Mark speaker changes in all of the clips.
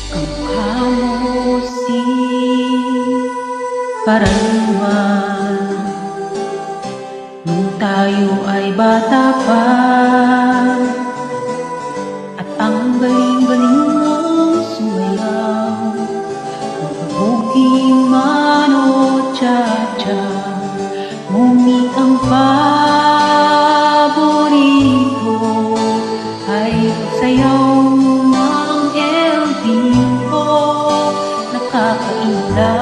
Speaker 1: Kamukha mo si Karaniwan nung tayo ay bata pa, at ang galing-galing mong sumayaw, magpabuging man o cha-cha, ngunit ang paborito ay sayaw ng LTO. Nakakainda,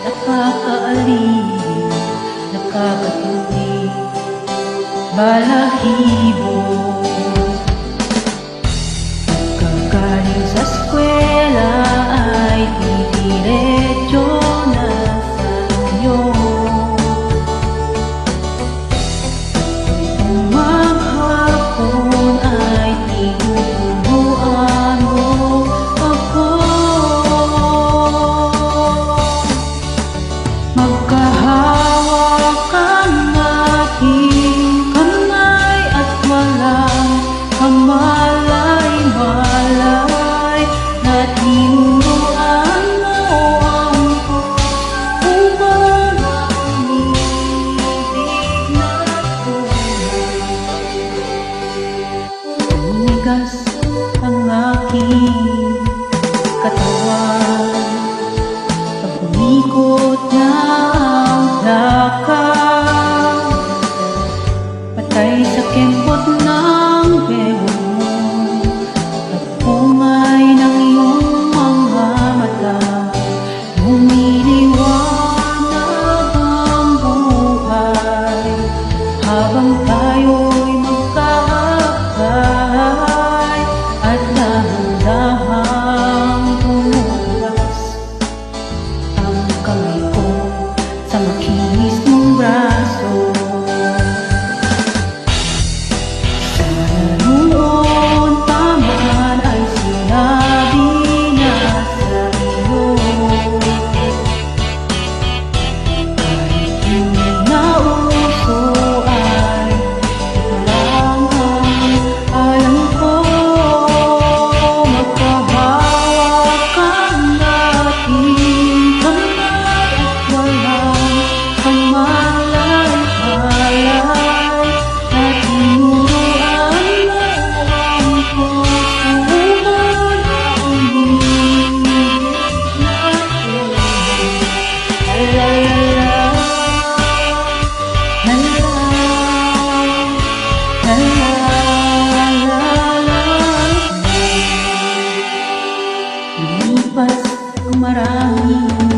Speaker 1: nakakaaliw, nakakatuwid, balahibo. Pagkagaling sa eskwela ay didiretso na sa inyo. Kung maghapon ay tinuturuan mo ako. Magkahawakan ating kamay at walang kamalay-malay, na tinuruan mo ako kung ang ibig na tunay. Tumigas ang aking katawan pag umikot na ang lakad, patay sa kembot ng bewang mo at bungay ng iyong mga mata. Lumiliwanag ang buhay habang tayo'y magkaakay, at dahan-dahang tumulas ang kamay ko sa makinis mong braso. Sana noon pa man ay sinabi na sa iyo, kahit hindi na uso ay ito lang ang alam ko. Magkahawakan natin kamay at walang kamalay-malay, na tinuruan mo ako kung ang ibig na tunay. Lumipas ang maraming